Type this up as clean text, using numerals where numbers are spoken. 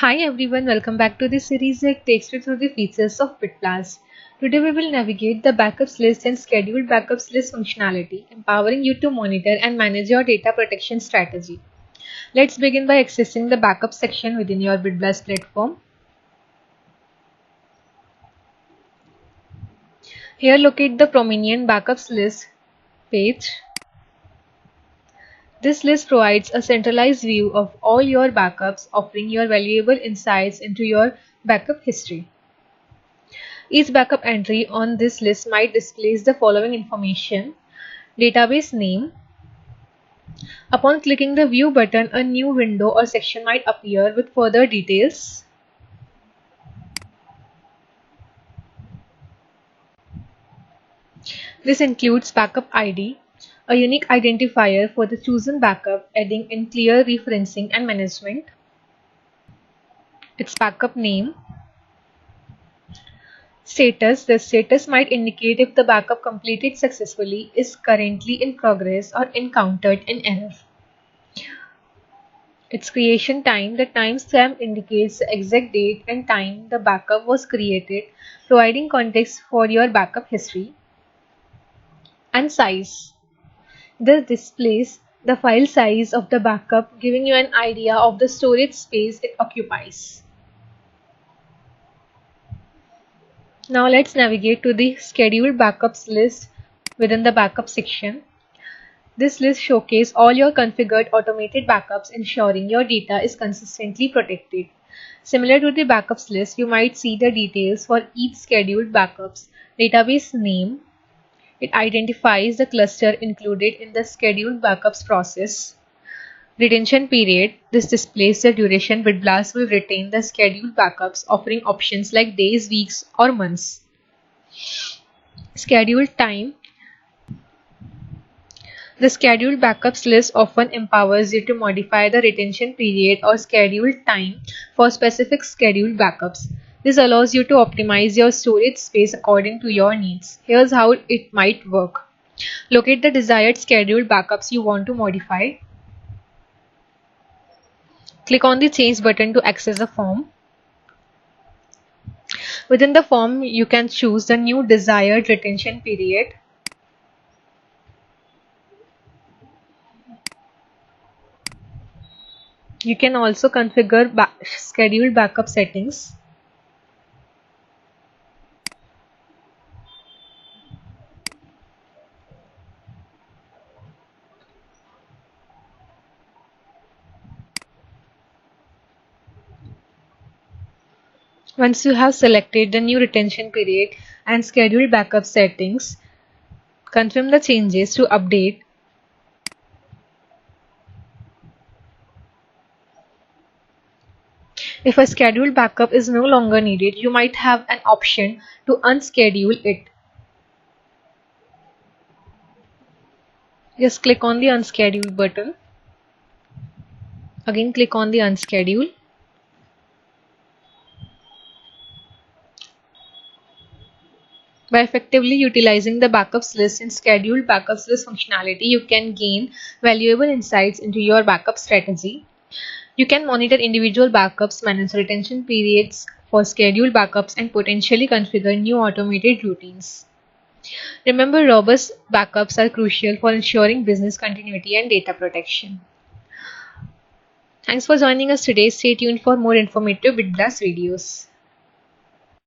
Hi everyone, welcome back to this series that takes you through the features of BitBlast. Today we will navigate the backups list and scheduled backups list functionality, empowering you to monitor and manage your data protection strategy. Let's begin by accessing the backup section within your BitBlast platform. Here locate the prominent backups list page. This list provides a centralized view of all your backups, offering your valuable insights into your backup history. Each backup entry on this list might display the following information: database name. Upon clicking the View button, a new window or section might appear with further details. This includes backup ID, a unique identifier for the chosen backup, adding in clear referencing and management. Its backup name. Status. The status might indicate if the backup completed successfully, is currently in progress, or encountered an error. Its creation time. The timestamp indicates the exact date and time the backup was created, providing context for your backup history. And size. This displays the file size of the backup, giving you an idea of the storage space it occupies. Now let's navigate to the scheduled backups list within the backup section. This list showcases all your configured automated backups, ensuring your data is consistently protected. Similar to the backups list, you might see the details for each scheduled backups. Database name. It identifies the cluster included in the scheduled backups process. Retention period. This displays the duration BitBlast will retain the scheduled backups, offering options like days, weeks, or months. Scheduled time. The scheduled backups list often empowers you to modify the retention period or scheduled time for specific scheduled backups. This allows you to optimize your storage space according to your needs. Here's how it might work. Locate the desired scheduled backups you want to modify. Click on the Change button to access the form. Within the form, you can choose the new desired retention period. You can also configure scheduled backup settings. Once you have selected the new retention period and scheduled backup settings, confirm the changes to update. If a scheduled backup is no longer needed, you might have an option to unschedule it. Just click on the Unschedule button. Again, click on the Unschedule. By effectively utilizing the backups list and scheduled backups list functionality, you can gain valuable insights into your backup strategy. You can monitor individual backups, manage retention periods for scheduled backups, and potentially configure new automated routines. Remember, robust backups are crucial for ensuring business continuity and data protection. Thanks for joining us today. Stay tuned for more informative BitBlast videos.